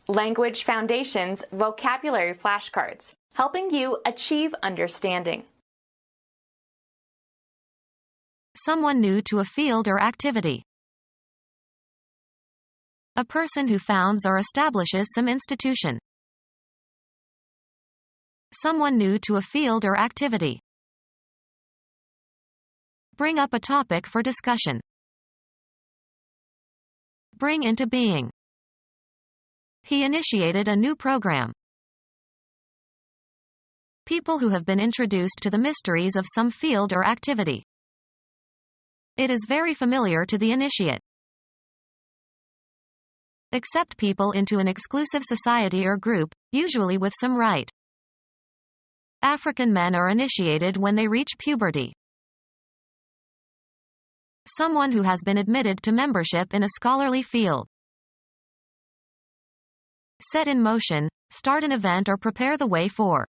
Language Foundations Vocabulary Flashcards, helping you achieve understanding. Someone new to a field or activity. A person who founds or establishes some institution. Someone new to a field or activity. Bring up a topic for discussion. Bring into being. He initiated a new program. People who have been introduced to the mysteries of some field or activity. It is very familiar to the initiate. Accept people into an exclusive society or group, usually with some right. African men are initiated when they reach puberty. Someone who has been admitted to membership in a scholarly field. Set in motion, start an event or prepare the way for.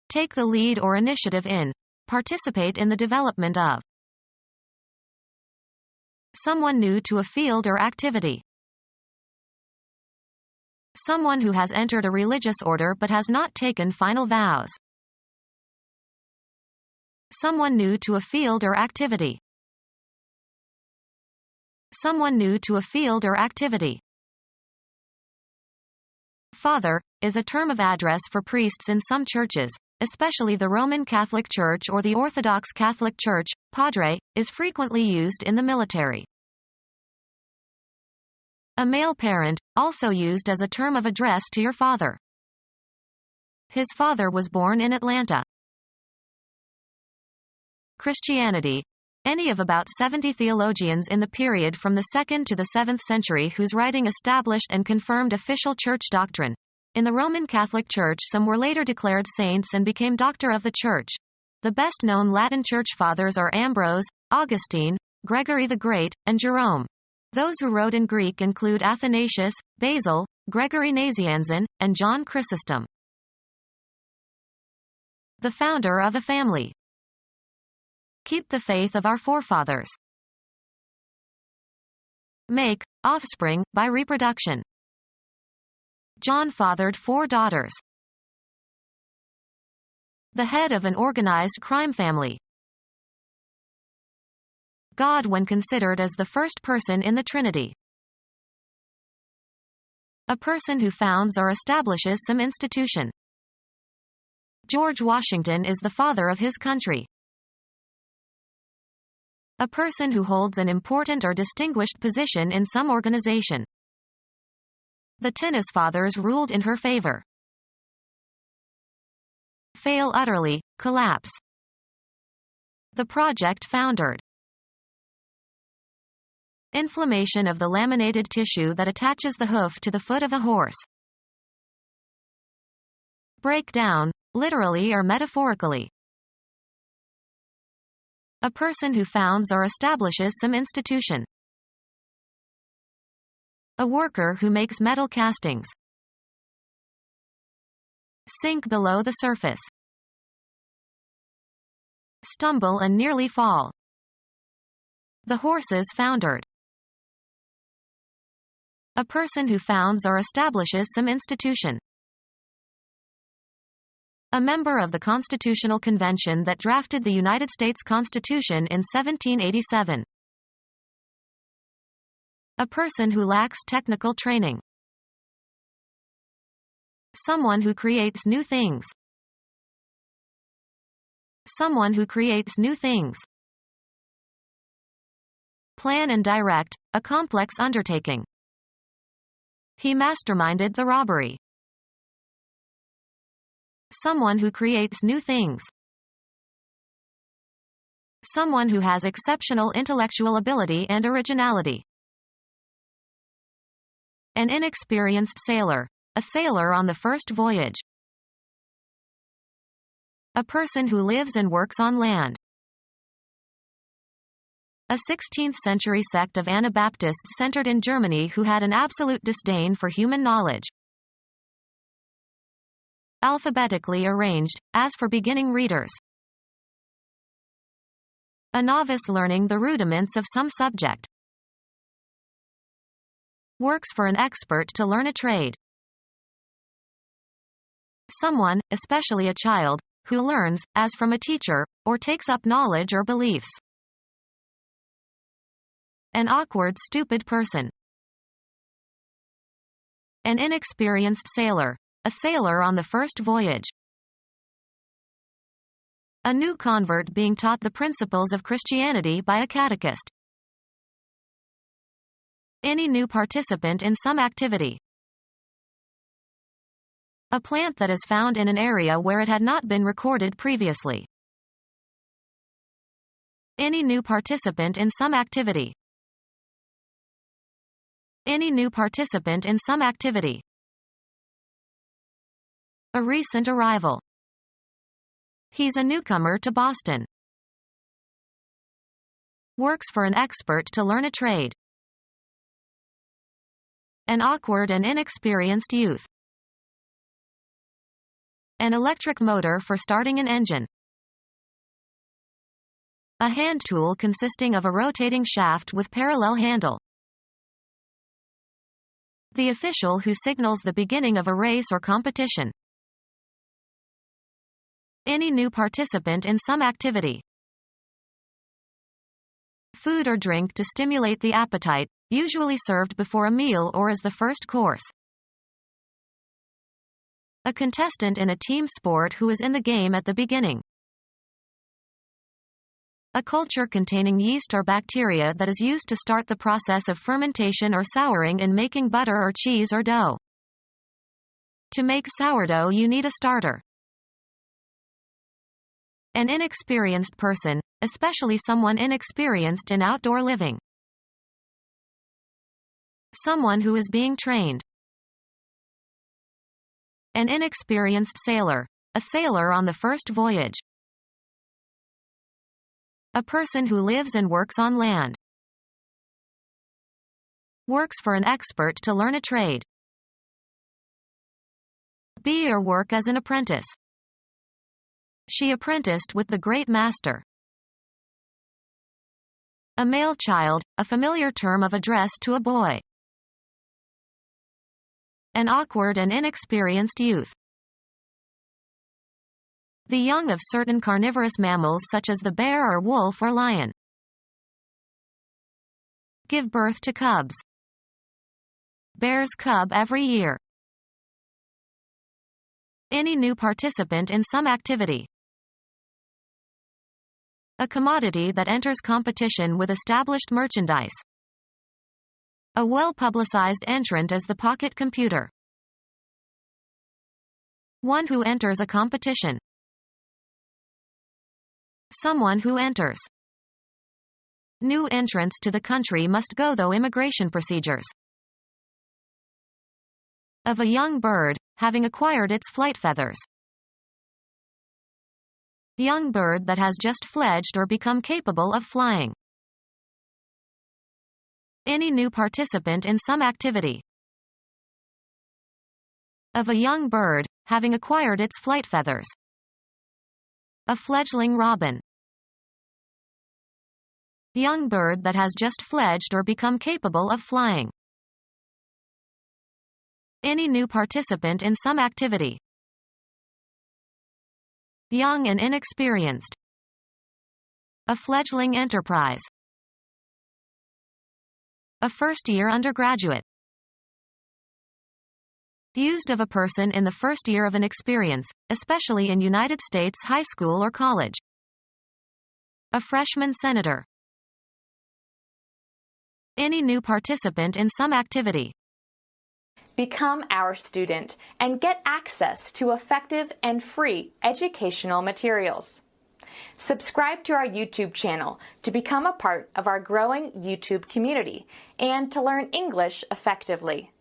Take the lead or initiative in. Participate in the development of. Someone new to a field or activity. Someone who has entered a religious order but has not taken final vows. Someone new to a field or activity. Someone new to a field or activity. Father is a term of address for priests in some churches, especially the Roman Catholic Church or the Orthodox Catholic Church. Padre is frequently used in the military. A male parent, also used as a term of address to your father. His father was born in Atlanta. Christianity. Any of about 70 theologians in the period from the 2nd to the 7th century whose writing established and confirmed official church doctrine. In the Roman Catholic Church, some were later declared saints and became doctor of the Church. The best-known Latin Church fathers are Ambrose, Augustine, Gregory the Great, and Jerome. Those who wrote in Greek include Athanasius, Basil, Gregory Nazianzen, and John Chrysostom. The founder of a family. Keep the faith of our forefathers. Make offspring by reproduction. John fathered 4 daughters. The head of an organized crime family. God when considered as the first person in the Trinity. A person who founds or establishes some institution. George Washington is the father of his country. A person who holds an important or distinguished position in some organization. The Tennis fathers ruled in her favor. Fail utterly, collapse. The project foundered. Inflammation of the laminated tissue that attaches the hoof to the foot of a horse. Break down, literally or metaphorically. A person who founds or establishes some institution. A worker who makes metal castings. Sink below the surface. Stumble and nearly fall. The horses foundered. A person who founds or establishes some institution. A member of the Constitutional Convention that drafted the United States Constitution in 1787. A person who lacks technical training. Someone who creates new things. Someone who creates new things. Plan and direct, a complex undertaking. He masterminded the robbery. Someone who creates new things. Someone who has exceptional intellectual ability and originality. An inexperienced sailor. A sailor on the first voyage. A person who lives and works on land. A 16th-century sect of Anabaptists centered in Germany who had an absolute disdain for human knowledge. Alphabetically arranged, as for beginning readers. A novice learning the rudiments of some subject. Works for an expert to learn a trade. Someone, especially a child, who learns, as from a teacher, or takes up knowledge or beliefs. An awkward, stupid person. An inexperienced sailor. A sailor on the first voyage. A new convert being taught the principles of Christianity by a catechist. Any new participant in some activity. A plant that is found in an area where it had not been recorded previously. Any new participant in some activity. Any new participant in some activity. A recent arrival. He's a newcomer to Boston. Works for an expert to learn a trade. An awkward and inexperienced youth. An electric motor for starting an engine. A hand tool consisting of a rotating shaft with parallel handle. The official who signals the beginning of a race or competition. Any new participant in some activity. Food or drink to stimulate the appetite, usually served before a meal or as the first course. A contestant in a team sport who is in the game at the beginning. A culture containing yeast or bacteria that is used to start the process of fermentation or souring in making butter or cheese or dough. To make sourdough you need a starter. An inexperienced person, especially someone inexperienced in outdoor living. Someone who is being trained. An inexperienced sailor. A sailor on the first voyage. A person who lives and works on land. Works for an expert to learn a trade. Be or work as an apprentice. She apprenticed with the great master. A male child, a familiar term of address to a boy. An awkward and inexperienced youth. The young of certain carnivorous mammals such as the bear or wolf or lion. Give birth to cubs. Bears cub every year. Any new participant in some activity. A commodity that enters competition with established merchandise. A well-publicized entrant as the pocket computer. One who enters a competition. Someone who enters. New entrants to the country must go through immigration procedures. Of a young bird, having acquired its flight feathers. Young bird that has just fledged or become capable of flying. Any new participant in some activity. Of a young bird, having acquired its flight feathers. A fledgling robin. Young bird that has just fledged or become capable of flying. Any new participant in some activity. Young and inexperienced. A fledgling enterprise. A first-year undergraduate. Used of a person in the first year of an experience, especially in United States high school or college. A freshman senator. Any new participant in some activity. Become our student and get access to effective and free educational materials. Subscribe to our YouTube channel to become a part of our growing YouTube community and to learn English effectively.